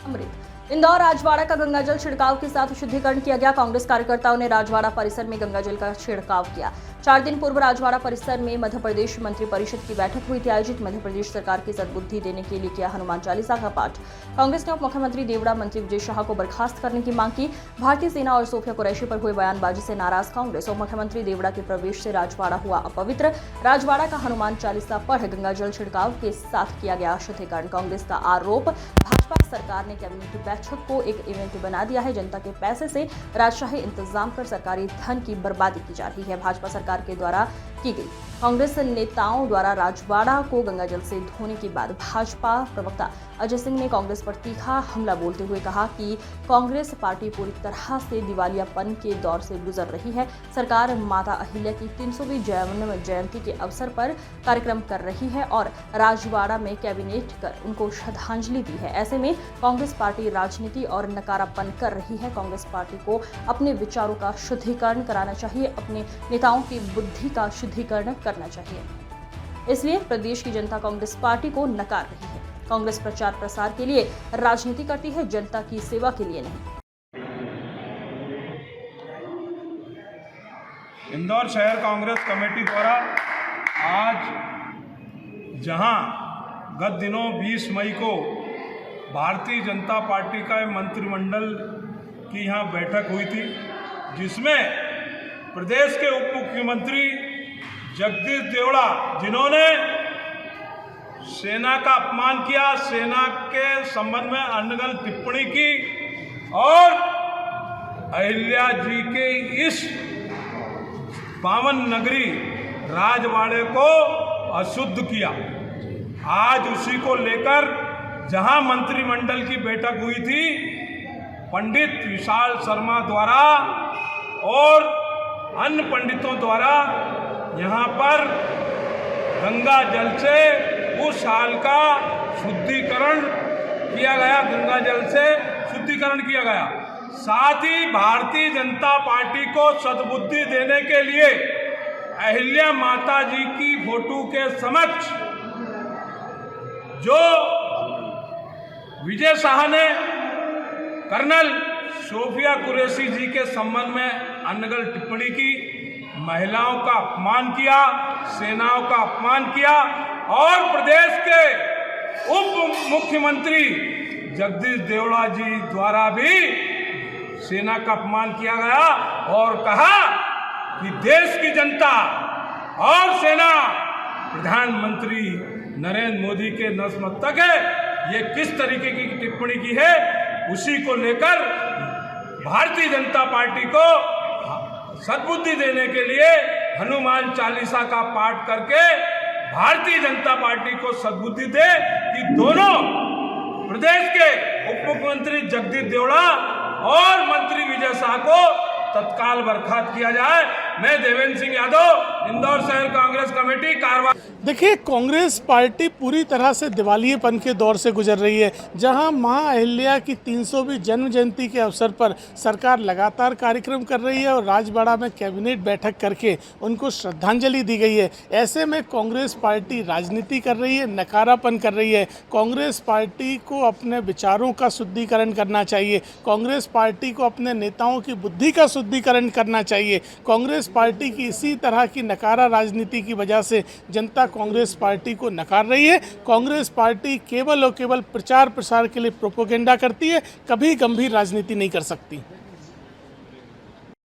अमृत। इंदौर राजवाड़ा का गंगाजल छिड़काव के साथ शुद्धिकरण किया गया। कांग्रेस कार्यकर्ताओं ने राजवाड़ा परिसर में गंगाजल का छिड़काव किया। 4 दिन पूर्व राजवाड़ा परिसर में मध्य प्रदेश मंत्री परिषद की बैठक हुई थी आयोजित। मध्य प्रदेश सरकार की सद्बुद्धि देने के लिए किया हनुमान चालीसा का पाठ। कांग्रेस ने उप मुख्यमंत्री देवड़ा, मंत्री विजय शाह को बर्खास्त करने की मांग की। भारतीय सेना और सोफिया कुरैशी पर हुए बयानबाजी से नाराज कांग्रेस। उप मुख्यमंत्री देवड़ा के प्रवेश से राजवाड़ा हुआ अपवित्र। राजवाड़ा का हनुमान चालीसा पढ़ गंगाजल छिड़काव के साथ किया गया शुद्धिकरण। कांग्रेस का आरोप, भाजपा सरकार ने कैबिनेट बैठक को एक इवेंट बना दिया है। जनता के पैसे से राजशाही इंतजाम कर सरकारी धन की बर्बादी की जा रही है। भाजपा सरकार के द्वारा की गई कांग्रेस नेताओं द्वारा राजवाड़ा को गंगाजल से धोने के बाद भाजपा प्रवक्ता अजय सिंह ने कांग्रेस पर तीखा हमला बोलते हुए कहा कि कांग्रेस पार्टी पूरी तरह से दिवालियापन के दौर से गुजर रही है। सरकार माता अहिल्या की 300वीं जन्म जयंती के अवसर पर कार्यक्रम कर रही है और राजवाड़ा में कैबिनेट कर उनको श्रद्धांजलि दी है। ऐसे में कांग्रेस पार्टी राजनीति और नकारापन कर रही है। कांग्रेस पार्टी को अपने विचारों का शुद्धिकरण कराना चाहिए, अपने नेताओं की बुद्धि का शुद्धिकरण करना चाहिए। इसलिए प्रदेश की जनता कांग्रेस पार्टी को नकार रही है। कांग्रेस प्रचार प्रसार के लिए राजनीति करती है, जनता की सेवा के लिए नहीं। इंदौर शहर कांग्रेस कमेटी द्वारा आज जहां गत दिनों 20 मई को भारतीय जनता पार्टी का मंत्रिमंडल की यहां बैठक हुई थी, जिसमें प्रदेश के उप मुख्यमंत्री जगदीश देवड़ा, जिन्होंने सेना का अपमान किया, सेना के संबंध में अनगढ़ टिप्पणी की और अहिल्या जी के इस पावन नगरी राजवाड़े को अशुद्ध किया। आज उसी को लेकर जहां मंत्रिमंडल की बैठक हुई थी, पंडित विशाल शर्मा द्वारा और अन्य पंडितों द्वारा यहाँ पर गंगा जल से उस हाल का शुद्धिकरण किया गया, गंगा जल से शुद्धिकरण किया गया। साथ ही भारतीय जनता पार्टी को सद्बुद्धि देने के लिए अहिल्या माता जी की फोटो के समक्ष जो विजय शाह ने कर्नल सोफिया कुरैशी जी के संबंध में अनगढ़ टिप्पणी की, महिलाओं का अपमान किया, सेनाओं का अपमान किया और प्रदेश के उप मुख्यमंत्री जगदीश देवड़ा जी द्वारा भी सेना का अपमान किया गया और कहा कि देश की जनता और सेना प्रधानमंत्री नरेंद्र मोदी के नतमस्तक है। ये किस तरीके की टिप्पणी की है, उसी को लेकर भारतीय जनता पार्टी को सद्बुद्धि देने के लिए हनुमान चालीसा का पाठ करके भारतीय जनता पार्टी को सद्बुद्धि दे कि दोनों प्रदेश के उप मुख्यमंत्री जगदीश देवड़ा और मंत्री विजय शाह को तत्काल बर्खास्त किया जाए। मैं देवेंद्र सिंह यादव, इंदौर शहर कांग्रेस कमेटी कारवा। देखिए, कांग्रेस पार्टी पूरी तरह से दिवालियेपन के दौर से गुजर रही है। जहां मां अहिल्या की 300वीं जन्म जयंती के अवसर पर सरकार लगातार कार्यक्रम कर रही है और राजवाड़ा में कैबिनेट बैठक करके उनको श्रद्धांजलि दी गई है। ऐसे में कांग्रेस पार्टी राजनीति कर रही है, नकारापन कर रही है। कांग्रेस पार्टी को अपने विचारों का शुद्धिकरण करना चाहिए। कांग्रेस पार्टी को अपने नेताओं की बुद्धि का शुद्धिकरण करना चाहिए। कांग्रेस पार्टी की इसी तरह की नकारा राजनीति की वजह से जनता कांग्रेस पार्टी को नकार रही है। कांग्रेस पार्टी केवल और केवल प्रचार प्रसार के लिए प्रोपेगेंडा करती है, कभी गंभीर राजनीति नहीं कर सकती।